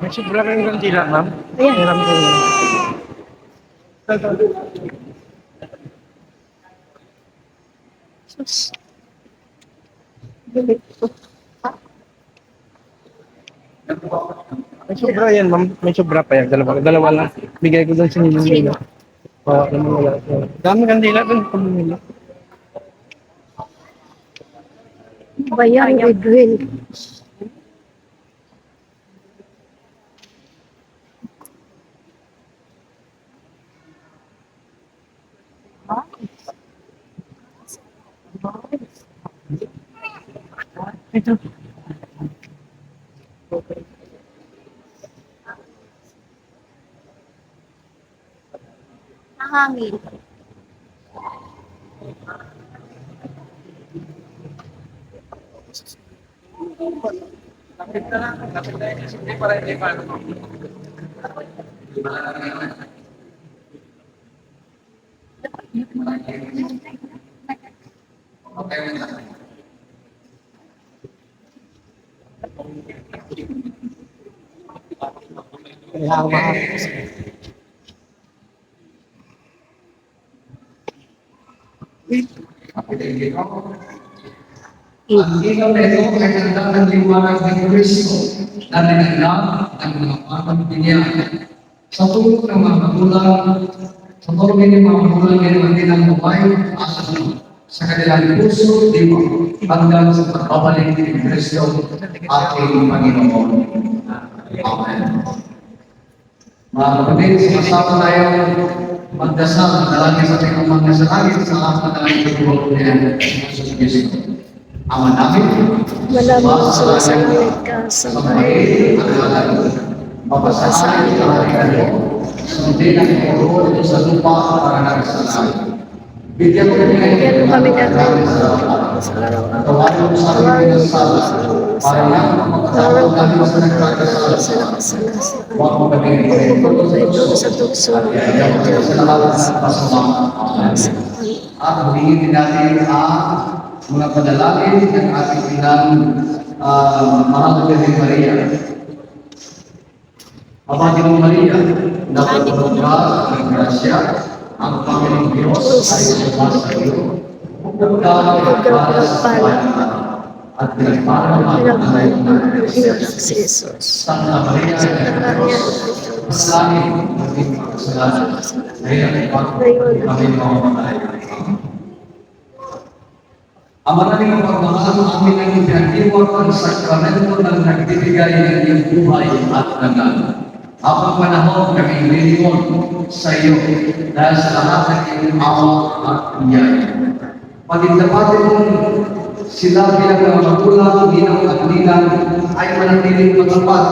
May sobra kayong kandila, ma'am? Ayan. Hiram ko yun. Sus. Bilit ko. May sobra yan, ma'am. May sobra pa yan. Dalawa lang. Bigay ko doon sa ninyo. Sino? Oo, alam mo wala. Dami kandila doon. Pamimili. Bayang Edwin. Ito. Nahangin. Lapit na lang. Lapit na yun. Hindi para hindi pa. Kaya ako mahal. Ang ilaw na ito ay nagdaan ng liwanag ng Kristo na dinagdag ang mga pamilya. Sa tulong ng mga magulang, sa tulong ng mga magulang ng mga tinang babae, sa kanilang puso, diwa, hanggang sa pagbabalik ni Kristo, ating Panginoon. Amen. Mga kapatid, sumasama tayo magdasal, dalangin sa ating mga sa langit sa ating dalangin ng Kristo. Ama namin, Malamang sumasalangit ka sa bahay. Papasahan ka namin sundin ang ito sa lupa para nagsasabi. Bigyan mo kami Bigyan mo kami natin sa araw-araw. tawarin mo sa amin ng sala para lang mapagkakaroon kami sa nagkakasala. Sa nakasalas. Huwag mo kami Huwag mo kami ito sa tukso. sa lahat ng kasama. At humingi din natin ang mga panalangin ng ating inang mahal na Maria. Ama Ginong Maria, napapagod ka ng grasya, ang Panginoong Diyos ay sumasa iyo. Huwag para sa pala at pinagpala ang Pinagpala si Jesus. Santa Maria, masalangin ng ating kasalanan, ngayon at kami mamamatay. Ang maraming pagmamahal amin ang pinagdiwag ang sakramento ng nagbibigay ng iyong buhay at nagal. Habang panahon kami lilingkod sa iyo dahil sa lahat ng iyong awa at biyaya. Pagindapatin mo sila bilang mga magulang, ginang at ninang ay manatiling matapat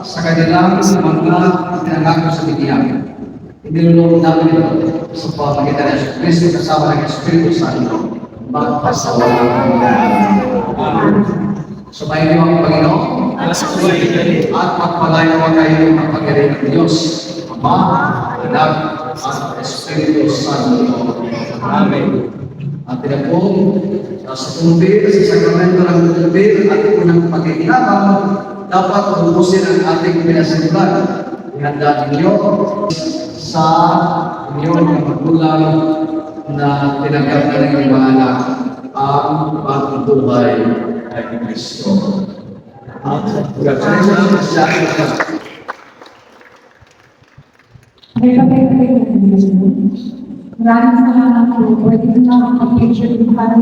sa kanilang mga pinangako sa bigyan. Inilulong namin ito sa pamagitan ng Kristo kasama ng Espiritu Santo. Magpasawalang sumayin niyo ang Panginoon at magpalayo kayo ng pagkarin ng Diyos, Ama, Anak, at Espiritu Santo. Amen. At pinapong sa tumbir, sa sakramento ng tumbir at unang pagkikinabang, dapat ubusin ang ating pinasimulan. Inandaan ninyo sa inyong magulang na tinanggap na ng mga anak ang bagong buhay ay Kristo. Congratulations sa ating lahat. Maraming salamat po. Pwede na makapag-picture para